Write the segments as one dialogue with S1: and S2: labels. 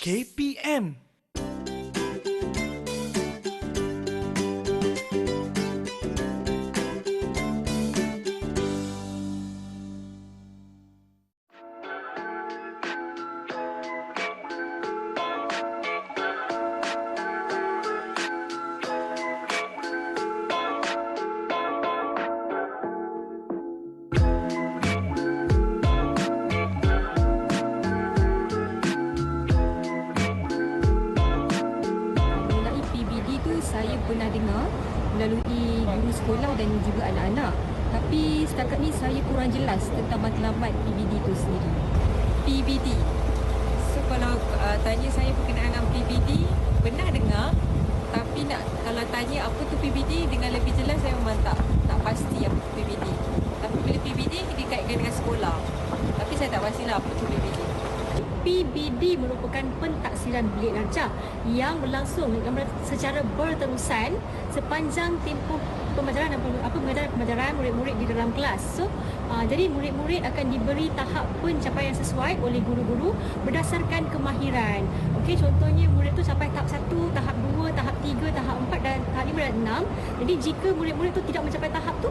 S1: KPM.
S2: Saya pernah dengar melalui guru sekolah dan juga anak-anak. Tapi setakat ni saya kurang jelas tentang matlamat PBD itu sendiri. PBD. So kalau tanya saya berkenaan dengan PBD, pernah dengar. Tapi kalau tanya apa tu PBD dengan lebih jelas, saya memang tak pasti apa tu PBD. Tapi bila PBD dikaitkan dengan sekolah. Tapi saya tak pastilah apa tu PBD. PBD merupakan pentaksiran bilik darjah yang berlangsung secara berterusan sepanjang tempoh pembelajaran pengajaran murid-murid di dalam kelas. So, jadi murid-murid akan diberi tahap pencapaian sesuai oleh guru-guru berdasarkan kemahiran. Okey, contohnya murid tu sampai tahap 1, tahap 2, tahap 3, tahap 4 dan tahap 5 dan 6. Jadi jika murid-murid tu tidak mencapai tahap tu,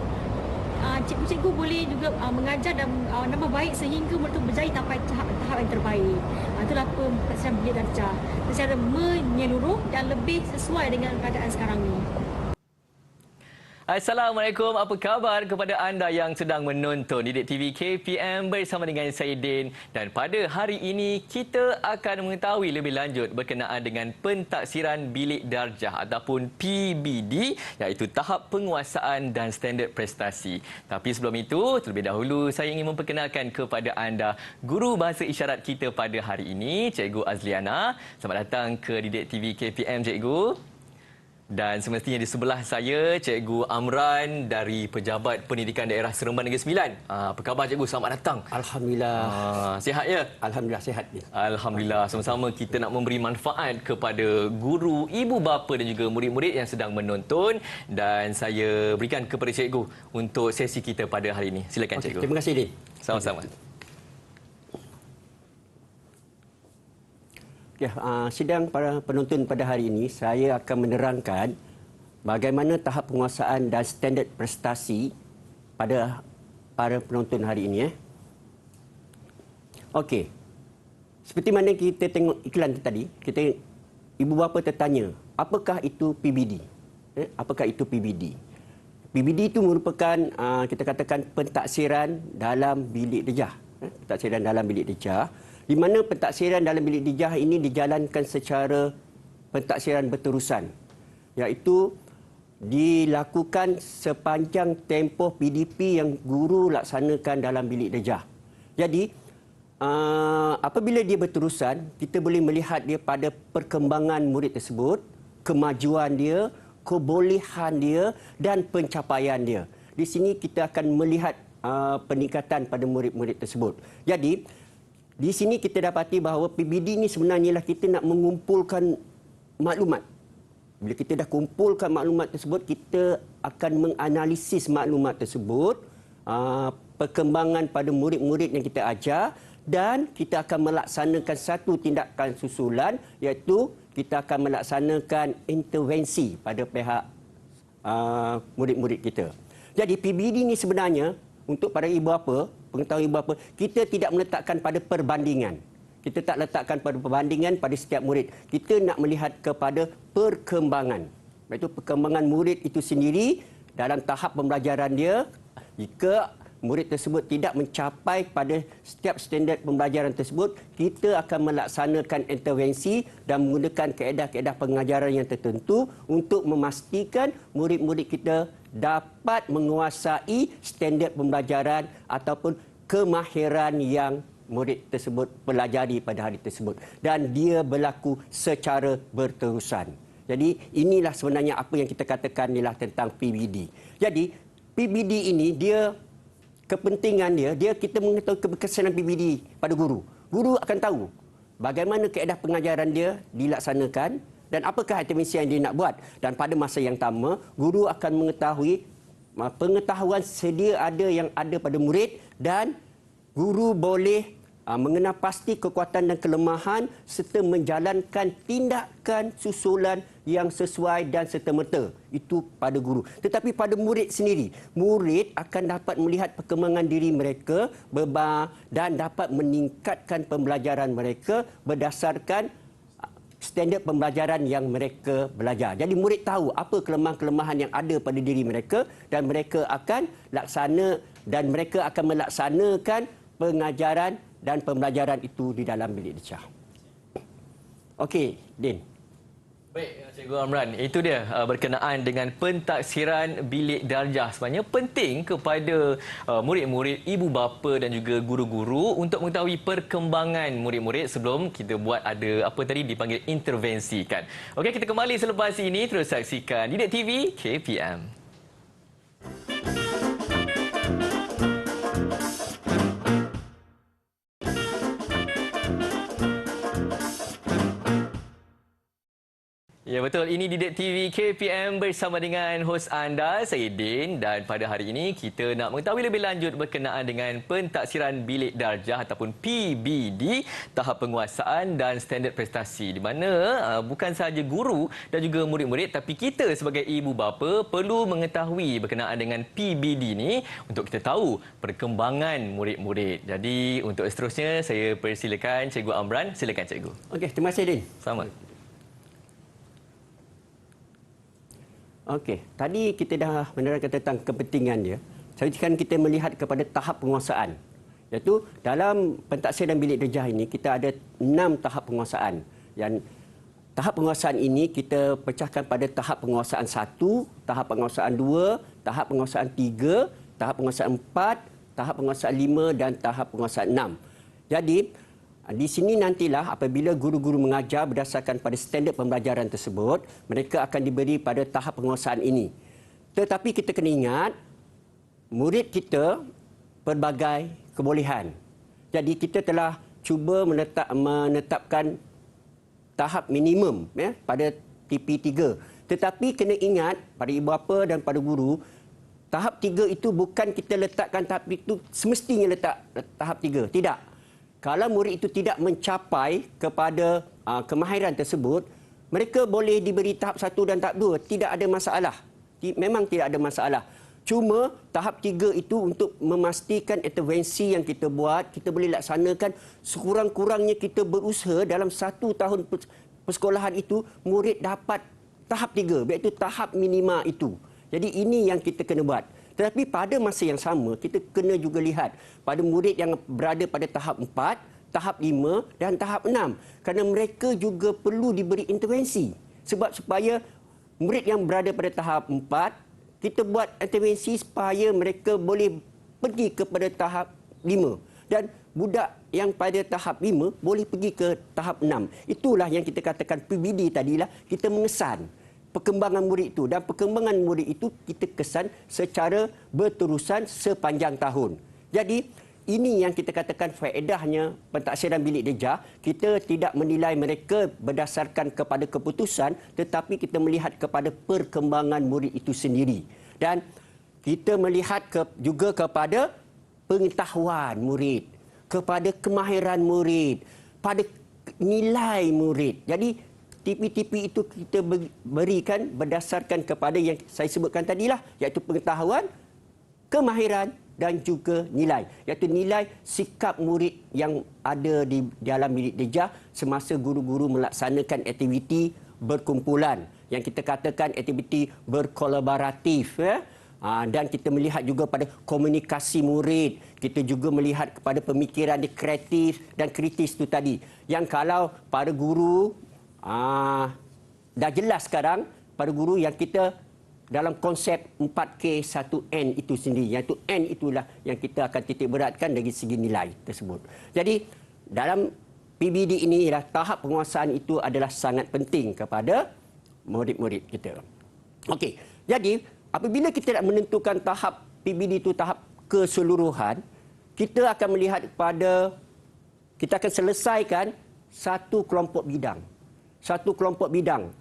S2: cikgu-cikgu boleh juga mengajar dan nama baik sehingga murid itu berjaya sampai tahap yang terbaik. Itulah pentaksiran bilik darjah secara menyeluruh dan lebih sesuai dengan keadaan sekarang ni.
S3: Assalamualaikum, apa khabar kepada anda yang sedang menonton Didik TV KPM bersama dengan saya Din. Dan pada hari ini kita akan mengetahui lebih lanjut berkenaan dengan pentaksiran bilik darjah ataupun PBD, iaitu tahap penguasaan dan standard prestasi. Tapi sebelum itu, terlebih dahulu saya ingin memperkenalkan kepada anda guru bahasa isyarat kita pada hari ini, Cikgu Azliana. Selamat datang ke Didik TV KPM, Cikgu. Dan semestinya di sebelah saya, Cikgu Amran dari Pejabat Pendidikan Daerah Seremban Negeri Sembilan. Apa khabar, Cikgu? Selamat datang.
S4: Alhamdulillah.
S3: Sihat ya?
S4: Alhamdulillah sihat.
S3: Alhamdulillah. Sama-sama kita nak memberi manfaat kepada guru, ibu bapa dan juga murid-murid yang sedang menonton. Dan saya berikan kepada Cikgu untuk sesi kita pada hari ini. Silakan, Cikgu.
S4: Terima kasih, Din.
S3: Sama-sama.
S4: Ya, sidang para penonton pada hari ini, saya akan menerangkan bagaimana tahap penguasaan dan standard prestasi pada para penonton hari ini. Okey. Seperti mana kita tengok iklan tadi, ibu bapa tertanya, apakah itu PBD? Apakah itu PBD? PBD itu merupakan kita katakan pentaksiran dalam bilik darjah. Pentaksiran dalam bilik darjah, di mana pentaksiran dalam bilik darjah ini dijalankan secara pentaksiran berterusan, iaitu dilakukan sepanjang tempoh PDP yang guru laksanakan dalam bilik darjah. Jadi, apabila dia berterusan, kita boleh melihat dia pada perkembangan murid tersebut, kemajuan dia, kebolehan dia dan pencapaian dia. Di sini kita akan melihat peningkatan pada murid-murid tersebut. Jadi, di sini kita dapati bahawa PBD ini sebenarnya lah kita nak mengumpulkan maklumat. Bila kita dah kumpulkan maklumat tersebut, kita akan menganalisis maklumat tersebut, perkembangan pada murid-murid yang kita ajar, dan kita akan melaksanakan satu tindakan susulan, iaitu kita akan melaksanakan intervensi pada pihak murid-murid kita. Jadi PBD ini sebenarnya untuk para ibu bapa, pengetahuan ibu bapa, kita tidak meletakkan pada perbandingan. Kita tak letakkan pada perbandingan pada setiap murid. Kita nak melihat kepada perkembangan. Iaitu perkembangan murid itu sendiri dalam tahap pembelajaran dia. Jika murid tersebut tidak mencapai pada setiap standard pembelajaran tersebut, kita akan melaksanakan intervensi dan menggunakan kaedah-kaedah pengajaran yang tertentu untuk memastikan murid-murid kita dapat menguasai standard pembelajaran ataupun kemahiran yang murid tersebut pelajari pada hari tersebut, dan dia berlaku secara berterusan. Jadi inilah sebenarnya apa yang kita katakan ialah tentang PBD. Jadi PBD ini dia kepentingan dia kita mengetahui keberkesanan PBD pada guru. Guru akan tahu bagaimana kaedah pengajaran dia dilaksanakan dan apakah intervensi yang dia nak buat. Dan pada masa yang sama, guru akan mengetahui pengetahuan sedia ada yang ada pada murid, dan guru boleh mengenal pasti kekuatan dan kelemahan serta menjalankan tindakan susulan yang sesuai dan serta-merta. Itu pada guru. Tetapi pada murid sendiri, murid akan dapat melihat perkembangan diri mereka dan dapat meningkatkan pembelajaran mereka berdasarkan standard pembelajaran yang mereka belajar. Jadi murid tahu apa kelemahan-kelemahan yang ada pada diri mereka dan mereka akan melaksanakan pengajaran dan pembelajaran itu di dalam bilik darjah. Okey, Din.
S3: Baik, Cikgu Amran. Itu dia berkenaan dengan pentaksiran bilik darjah. Sebenarnya penting kepada murid-murid, ibu bapa dan juga guru-guru untuk mengetahui perkembangan murid-murid sebelum kita buat ada apa tadi dipanggil intervensi kan. Okey, kita kembali selepas ini. Terus saksikan Didik TV KPM. Ya betul, ini Didik TV KPM bersama dengan hos anda, saya Din, dan pada hari ini kita nak mengetahui lebih lanjut berkenaan dengan pentaksiran bilik darjah ataupun PBD, tahap penguasaan dan standard prestasi, di mana bukan sahaja guru dan juga murid-murid tapi kita sebagai ibu bapa perlu mengetahui berkenaan dengan PBD ni untuk kita tahu perkembangan murid-murid. Jadi untuk seterusnya saya persilakan Cikgu Amran, silakan Cikgu.
S4: Okey, terima kasih Din.
S3: Sama.
S4: Okey, tadi kita dah menerangkan tentang kepentingan dia. Sekarang kita melihat kepada tahap penguasaan. Iaitu dalam pentaksiran bilik darjah ini kita ada 6 tahap penguasaan. Yang tahap penguasaan ini kita pecahkan pada tahap penguasaan 1, tahap penguasaan 2, tahap penguasaan 3, tahap penguasaan 4, tahap penguasaan 5 dan tahap penguasaan 6. Jadi di sini nantilah apabila guru-guru mengajar berdasarkan pada standard pembelajaran tersebut, mereka akan diberi pada tahap penguasaan ini. Tetapi kita kena ingat, murid kita pelbagai kebolehan. Jadi kita telah cuba menetapkan tahap minimum pada TP3. Tetapi kena ingat pada ibu bapa dan pada guru, tahap 3 itu bukan kita letakkan tahap itu semestinya letak tahap 3. Tidak. Kalau murid itu tidak mencapai kepada kemahiran tersebut, mereka boleh diberi tahap 1 dan tahap 2. Tidak ada masalah. Memang tidak ada masalah. Cuma tahap 3 itu untuk memastikan intervensi yang kita buat, kita boleh laksanakan sekurang-kurangnya kita berusaha dalam 1 tahun persekolahan itu, murid dapat tahap 3, iaitu tahap minima itu. Jadi ini yang kita kena buat. Tetapi pada masa yang sama, kita kena juga lihat pada murid yang berada pada tahap 4, tahap 5 dan tahap 6. Kerana mereka juga perlu diberi intervensi. Sebab supaya murid yang berada pada tahap 4, kita buat intervensi supaya mereka boleh pergi kepada tahap 5. Dan budak yang pada tahap 5 boleh pergi ke tahap 6. Itulah yang kita katakan PBD tadilah, kita mengesan perkembangan murid itu, dan perkembangan murid itu kita kesan secara berterusan sepanjang tahun. Jadi ini yang kita katakan faedahnya pentaksiran bilik darjah. Kita tidak menilai mereka berdasarkan kepada keputusan, tetapi kita melihat kepada perkembangan murid itu sendiri. Dan kita melihat juga kepada pengetahuan murid, kepada kemahiran murid, pada nilai murid. Jadi TP-TP itu kita berikan berdasarkan kepada yang saya sebutkan tadilah, iaitu pengetahuan, kemahiran dan juga nilai. Iaitu nilai sikap murid yang ada di dalam bilik darjah semasa guru-guru melaksanakan aktiviti berkumpulan. Yang kita katakan aktiviti berkolaboratif. Dan kita melihat juga pada komunikasi murid. Kita juga melihat kepada pemikiran kreatif dan kritis itu tadi. Yang kalau para guru dah jelas sekarang pada guru yang kita dalam konsep 4K 1N itu sendiri, iaitu N itulah yang kita akan titik beratkan dari segi nilai tersebut. Jadi dalam PBD ini ialah tahap penguasaan itu adalah sangat penting kepada murid-murid kita. Okey, jadi apabila kita nak menentukan tahap PBD itu tahap keseluruhan, kita akan melihat kepada, kita akan selesaikan satu kelompok bidang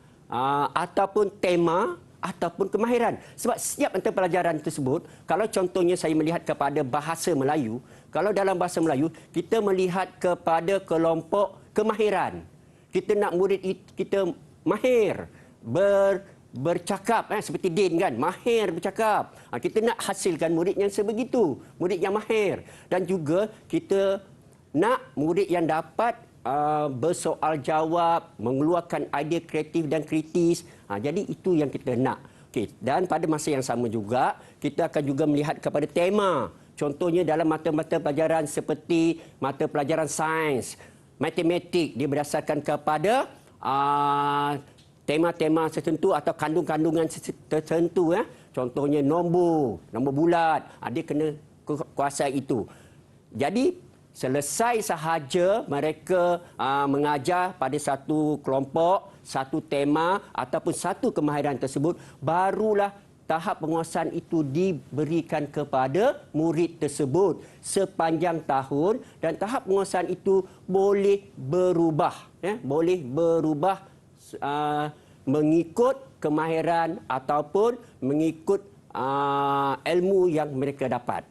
S4: ataupun tema ataupun kemahiran. Sebab setiap mata pelajaran tersebut, kalau contohnya saya melihat kepada bahasa Melayu, kalau dalam bahasa Melayu, kita melihat kepada kelompok kemahiran. Kita nak murid kita mahir, bercakap, seperti Din kan, mahir bercakap. Kita nak hasilkan murid yang sebegitu, murid yang mahir. Dan juga kita nak murid yang dapat bersoal jawab, mengeluarkan idea kreatif dan kritis. Jadi itu yang kita nak. Okey, dan pada masa yang sama juga, kita akan juga melihat kepada tema. Contohnya dalam mata-mata pelajaran seperti mata pelajaran sains, matematik, dia berdasarkan kepada tema-tema tertentu atau kandung-kandungan tertentu. Contohnya nombor bulat, dia kena kuasai itu. Jadi selesai sahaja mereka mengajar pada satu kelompok, satu tema ataupun satu kemahiran tersebut, barulah tahap penguasaan itu diberikan kepada murid tersebut sepanjang tahun, dan tahap penguasaan itu boleh berubah, boleh berubah mengikut kemahiran ataupun mengikut ilmu yang mereka dapat.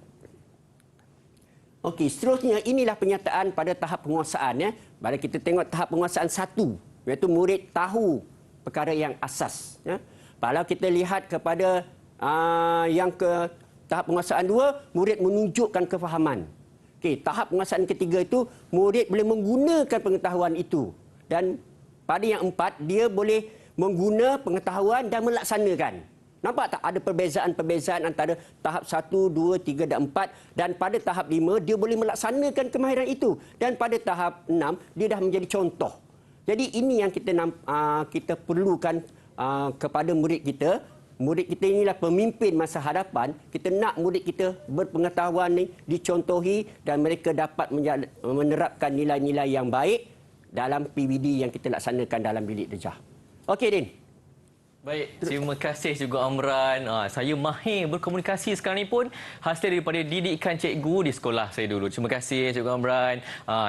S4: Okey, seterusnya inilah penyataan pada tahap penguasaan. Mari kita tengok tahap penguasaan 1, iaitu murid tahu perkara yang asas. Kalau kita lihat kepada yang ke tahap penguasaan 2, murid menunjukkan kefahaman. Okey, tahap penguasaan ketiga itu murid boleh menggunakan pengetahuan itu, dan pada yang 4 dia boleh menggunakan pengetahuan dan melaksanakan. Nampak tak ada perbezaan-perbezaan antara tahap 1, 2, 3 dan 4, dan pada tahap 5 dia boleh melaksanakan kemahiran itu, dan pada tahap 6 dia dah menjadi contoh. Jadi ini yang kita perlukan kepada murid kita. Murid kita inilah pemimpin masa hadapan. Kita nak murid kita berpengetahuan ni dicontohi dan mereka dapat menerapkan nilai-nilai yang baik dalam PBD yang kita laksanakan dalam bilik darjah. Okey, Din.
S3: Baik, terima kasih juga Amran. Saya mahir berkomunikasi sekarang ni pun hasil daripada didikan cikgu di sekolah saya dulu. Terima kasih Cikgu Amran.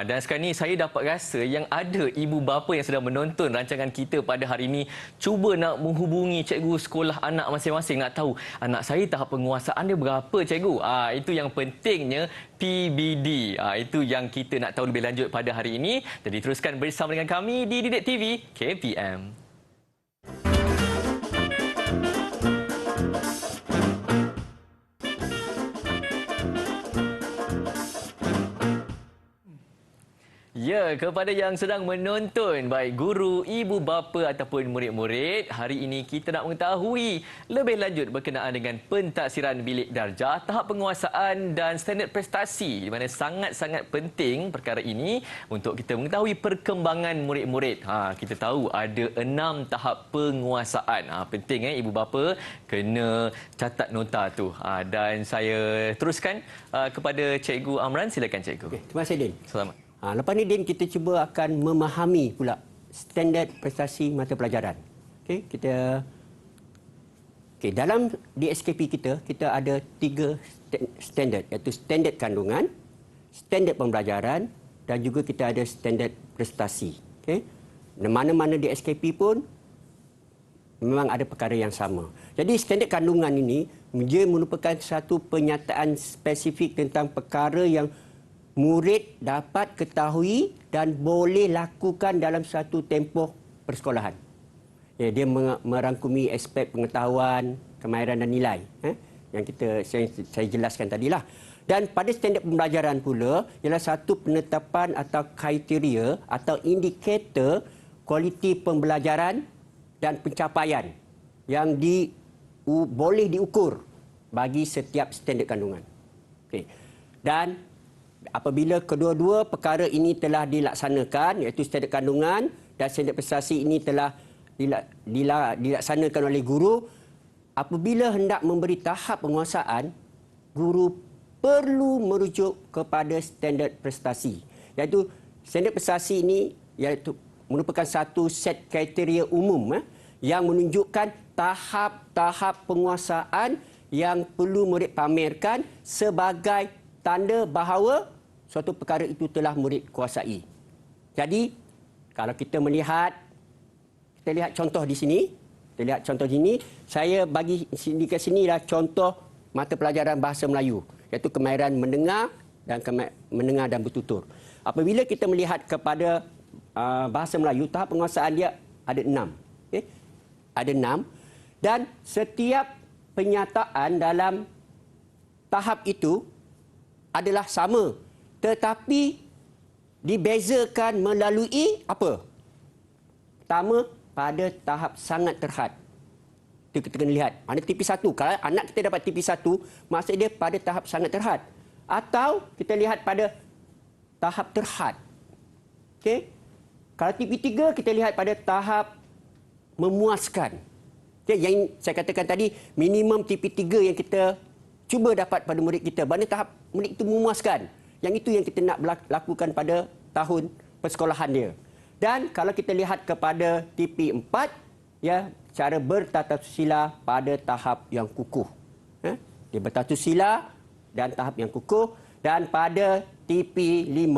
S3: Dan sekarang ni saya dapat rasa yang ada ibu bapa yang sedang menonton rancangan kita pada hari ini cuba nak menghubungi cikgu sekolah anak masing-masing, nak tahu anak saya tahap penguasaan dia berapa cikgu. Itu yang pentingnya PBD. Itu yang kita nak tahu lebih lanjut pada hari ini. Jadi teruskan bersama dengan kami di Didik TV KPM. Ya, kepada yang sedang menonton, baik guru, ibu bapa ataupun murid-murid, hari ini kita nak mengetahui lebih lanjut berkenaan dengan pentaksiran bilik darjah, tahap penguasaan dan standard prestasi, di mana sangat-sangat penting perkara ini untuk kita mengetahui perkembangan murid-murid. Kita tahu ada 6 tahap penguasaan. Penting ibu bapa kena catat nota tu. Dan saya teruskan kepada Cikgu Amran. Silakan Cikgu.
S4: Okay, terima kasih, Din.
S3: Selamat.
S4: Lepas ni, Din, kita cuba akan memahami pula standard prestasi mata pelajaran. Dalam DSKP kita ada 3 standard, iaitu standard kandungan, standard pembelajaran dan juga kita ada standard prestasi. Mana-mana DSKP pun memang ada perkara yang sama. Jadi standard kandungan ini dia merupakan satu penyataan spesifik tentang perkara yang murid dapat ketahui dan boleh lakukan dalam satu tempoh persekolahan. Dia merangkumi aspek pengetahuan, kemahiran dan nilai yang saya jelaskan tadilah. Dan pada standard pembelajaran pula ialah satu penetapan atau kriteria atau indikator kualiti pembelajaran dan pencapaian yang boleh diukur bagi setiap standard kandungan. Dan apabila kedua-dua perkara ini telah dilaksanakan, iaitu standard kandungan dan standard prestasi ini telah dilaksanakan oleh guru, apabila hendak memberi tahap penguasaan, guru perlu merujuk kepada standard prestasi. Iaitu standard prestasi ini iaitu merupakan satu set kriteria umum yang menunjukkan tahap-tahap penguasaan yang perlu murid pamerkan sebagai tanda bahawa suatu perkara itu telah murid kuasai. Jadi, kalau kita lihat contoh di sini, Kita lihat contoh sini, saya bagi di sini adalah contoh mata pelajaran bahasa Melayu, iaitu kemahiran mendengar dan mendengar dan bertutur. Apabila kita melihat kepada bahasa Melayu, tahap penguasaan dia ada 6. Okay? Ada 6 dan setiap penyataan dalam tahap itu adalah sama, tetapi dibezakan melalui apa? Pertama, pada tahap sangat terhad. Itu kita kena lihat. Mana TP1. Kalau anak kita dapat TP1, maksud dia pada tahap sangat terhad. Atau kita lihat pada tahap terhad. Okey. Kalau TP3, kita lihat pada tahap memuaskan. Okay, yang saya katakan tadi, minimum TP3 yang kita cuba dapat pada murid kita. Mana tahap murid itu memuaskan. Yang itu yang kita nak lakukan pada tahun persekolahan dia. Dan kalau kita lihat kepada TP4, ya, cara bertatasusila pada tahap yang kukuh. Dia bertatasusila dan tahap yang kukuh. Dan pada TP5,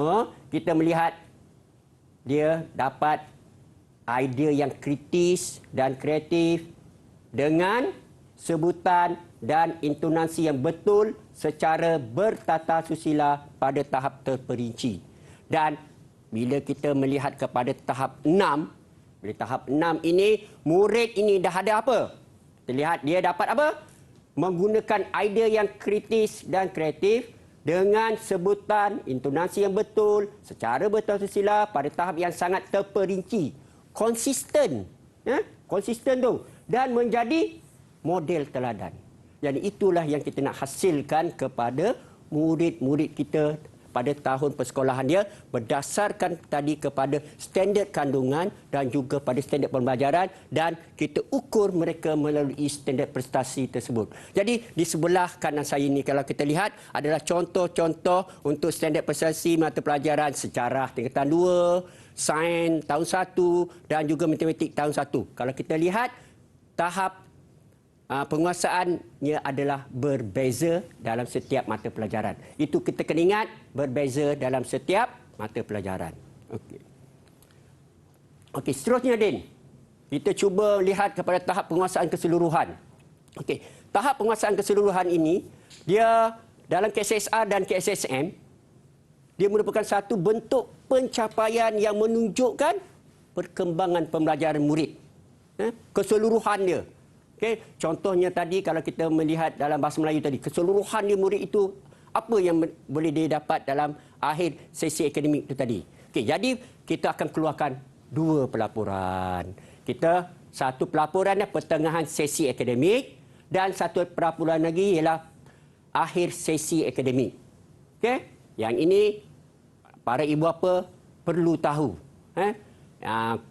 S4: kita melihat dia dapat idea yang kritis dan kreatif dengan sebutan dan intonasi yang betul secara bertatasusila pada tahap terperinci. Dan bila kita melihat kepada tahap 6, bila tahap 6 ini, murid ini dah ada apa? Kita lihat dia dapat apa? Menggunakan idea yang kritis dan kreatif dengan sebutan, intonasi yang betul, secara bertatasusila pada tahap yang sangat terperinci. Konsisten. Konsisten tu. Dan menjadi model teladan. Jadi itulah yang kita nak hasilkan kepada murid-murid kita pada tahun persekolahan dia berdasarkan tadi kepada standard kandungan dan juga pada standard pembelajaran dan kita ukur mereka melalui standard prestasi tersebut. Jadi di sebelah kanan saya ini kalau kita lihat adalah contoh-contoh untuk standard prestasi mata pelajaran sejarah tingkatan 2, sains tahun 1 dan juga matematik tahun 1. Kalau kita lihat tahap penguasaannya adalah berbeza dalam setiap mata pelajaran. Itu kita kena ingat, berbeza dalam setiap mata pelajaran. Okey, seterusnya Din. Kita cuba lihat kepada tahap penguasaan keseluruhan. Okey, tahap penguasaan keseluruhan ini dia dalam KSSR dan KSSM dia merupakan satu bentuk pencapaian yang menunjukkan perkembangan pembelajaran murid. Keseluruhan dia. Okay. Contohnya tadi kalau kita melihat dalam bahasa Melayu tadi, keseluruhan dia murid itu apa yang boleh dia dapat dalam akhir sesi akademik itu tadi. Okay. Jadi kita akan keluarkan 2 pelaporan. Satu pelaporan pertengahan sesi akademik dan satu pelaporan lagi ialah akhir sesi akademik. Okay. Yang ini para ibu bapa perlu tahu.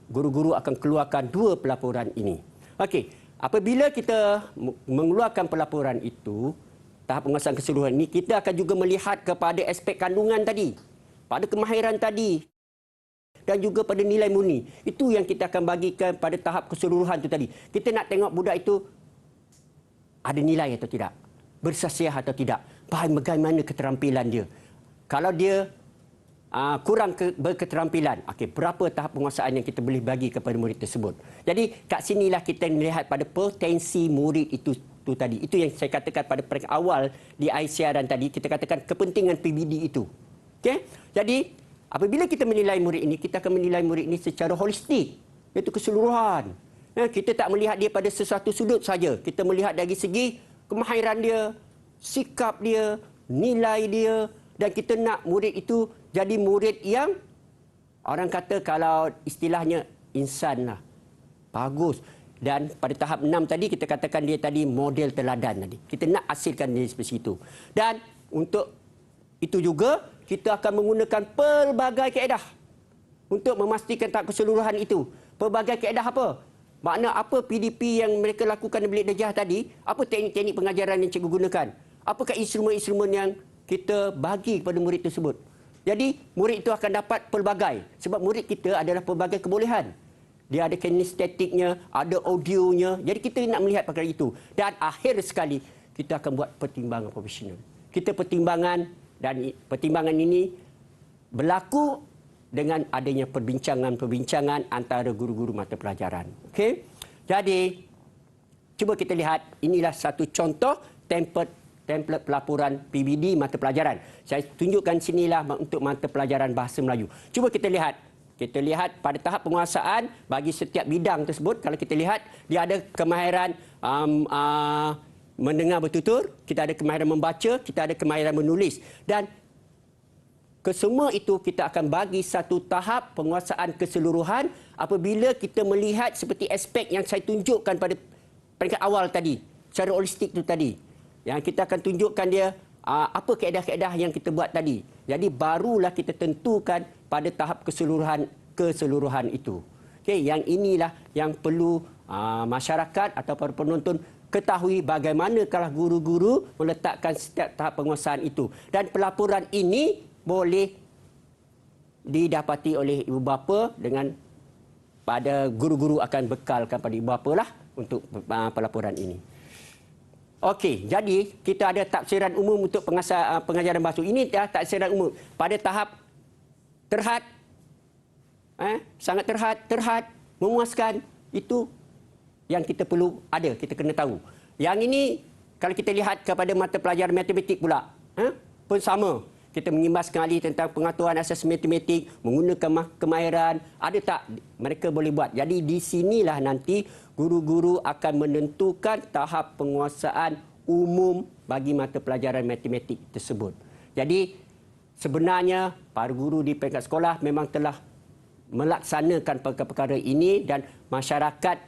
S4: Guru-guru akan keluarkan 2 pelaporan ini. Okey. Apabila kita mengeluarkan pelaporan itu, tahap penguasaan keseluruhan ini, kita akan juga melihat kepada aspek kandungan tadi, pada kemahiran tadi, dan juga pada nilai murni. Itu yang kita akan bagikan pada tahap keseluruhan itu tadi. Kita nak tengok budak itu ada nilai atau tidak, bersasiah atau tidak, bagaimana keterampilan dia. Kalau dia kurang berketerampilan, berapa tahap penguasaan yang kita boleh bagi kepada murid tersebut. Jadi kat sinilah kita melihat pada potensi murid itu tadi. Itu yang saya katakan pada peringkat awal di siaran tadi, kita katakan kepentingan PBD itu. Okey? Jadi apabila kita menilai murid ini, kita akan menilai murid ini secara holistik, iaitu keseluruhan. Kita tak melihat dia pada sesuatu sudut saja. Kita melihat dari segi kemahiran dia, sikap dia, nilai dia, dan kita nak murid itu jadi murid yang orang kata kalau istilahnya insan lah. Bagus. Dan pada tahap 6 tadi kita katakan dia tadi model teladan tadi. Kita nak hasilkan dia seperti itu. Dan untuk itu juga kita akan menggunakan pelbagai kaedah untuk memastikan tahap keseluruhan itu. Pelbagai kaedah apa? Makna apa PDP yang mereka lakukan di bilik darjah tadi? Apa teknik-teknik pengajaran yang cikgu gunakan? Apakah instrumen-instrumen yang kita bagi kepada murid tersebut? Jadi, murid itu akan dapat pelbagai. Sebab murid kita adalah pelbagai kebolehan. Dia ada kinestetiknya, ada audionya. Jadi, kita nak melihat perkara itu. Dan akhir sekali, kita akan buat pertimbangan profesional. Kita pertimbangan dan pertimbangan ini berlaku dengan adanya perbincangan-perbincangan antara guru-guru mata pelajaran. Okey? Jadi, Cuba kita lihat, inilah satu contoh template pelaporan PBD mata pelajaran. Saya tunjukkan sinilah untuk mata pelajaran Bahasa Melayu. Cuba kita lihat. Kita lihat pada tahap penguasaan bagi setiap bidang tersebut, kalau kita lihat, dia ada kemahiran mendengar bertutur, kita ada kemahiran membaca, kita ada kemahiran menulis. Dan kesemua itu kita akan bagi satu tahap penguasaan keseluruhan apabila kita melihat seperti aspek yang saya tunjukkan pada peringkat awal tadi, secara holistik itu tadi. Yang kita akan tunjukkan dia apa kaedah-kaedah yang kita buat tadi. Jadi barulah kita tentukan pada tahap keseluruhan itu. Okey, yang inilah yang perlu masyarakat atau para penonton ketahui bagaimanakah guru-guru meletakkan setiap tahap penguasaan itu. Dan pelaporan ini boleh didapati oleh ibu bapa dengan pada guru-guru akan bekalkan pada ibu bapa lah untuk pelaporan ini. Okey, jadi kita ada tafsiran umum untuk pengajaran bahasa. Ini dah tafsiran umum pada tahap terhad, sangat terhad, memuaskan. Itu yang kita perlu ada, kita kena tahu. Yang ini kalau kita lihat kepada mata pelajaran matematik pula, pun sama. Kita mengimbaskan ahli tentang pengetahuan asas matematik, menggunakan kemahiran, ada tak mereka boleh buat. Jadi di sinilah nanti guru-guru akan menentukan tahap penguasaan umum bagi mata pelajaran matematik tersebut. Jadi sebenarnya para guru di peringkat sekolah memang telah melaksanakan perkara-perkara ini dan masyarakat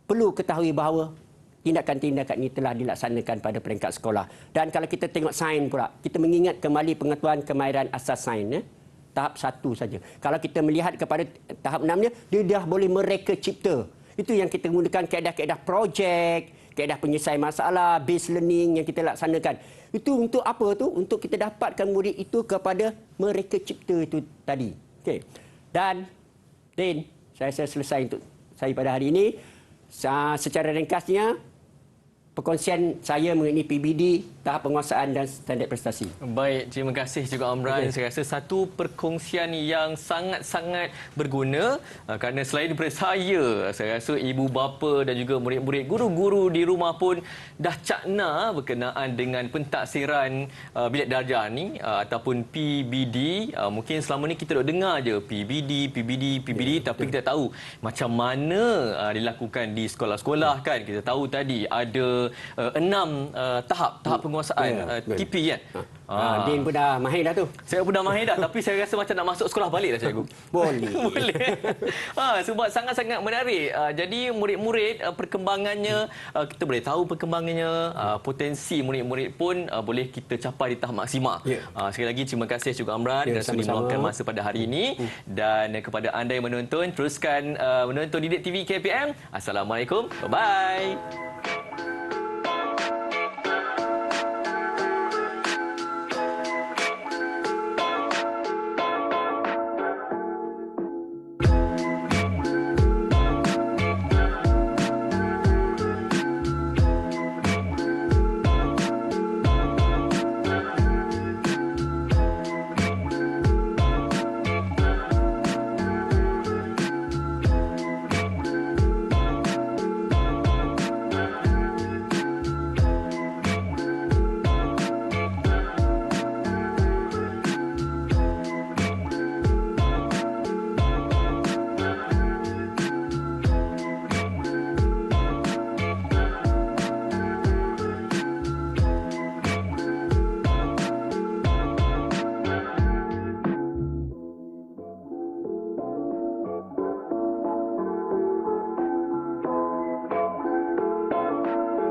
S4: perlu ketahui bahawa tindakan-tindakan ini telah dilaksanakan pada peringkat sekolah. Dan kalau kita tengok sains pula, kita mengingat kembali pengetahuan kemahiran asas sains. Tahap 1 saja. Kalau kita melihat kepada tahap 6-nya, dia dah boleh mereka cipta. Itu yang kita gunakan kaedah-kaedah projek, kaedah penyelesaian masalah, base learning yang kita laksanakan. Itu untuk apa tu? Untuk kita dapatkan murid itu kepada mereka cipta itu tadi. Okey. Dan Din, saya selesai untuk saya pada hari ini. Secara ringkasnya, perkongsian saya mengenai PBD, tahap penguasaan dan standard prestasi.
S3: Baik, terima kasih juga Amran. Saya rasa satu perkongsian yang sangat-sangat berguna kerana selain daripada saya rasa ibu bapa dan juga murid-murid, guru-guru di rumah pun dah cakna berkenaan dengan pentaksiran bilik darjah ni ataupun PBD. Mungkin selama ni kita duk dengar je PBD, tapi kita tahu macam mana dilakukan di sekolah-sekolah kan. Kita tahu tadi ada 6 tahap penguasaan TP kan.
S4: Din pun dah mahir dah tu.
S3: Saya pun dah mahir dah, tapi saya rasa macam nak masuk sekolah balik dah cikgu.
S4: Boleh.
S3: Boleh. Sebab sangat-sangat menarik. Jadi murid-murid perkembangannya kita boleh tahu perkembangannya, potensi murid-murid pun boleh kita capai di tahap maksima. Sekali lagi terima kasih juga Amran kerana sudi meluangkan masa pada hari ini, dan kepada anda yang menonton teruskan menonton Didik TV KPM. Assalamualaikum. Bye bye.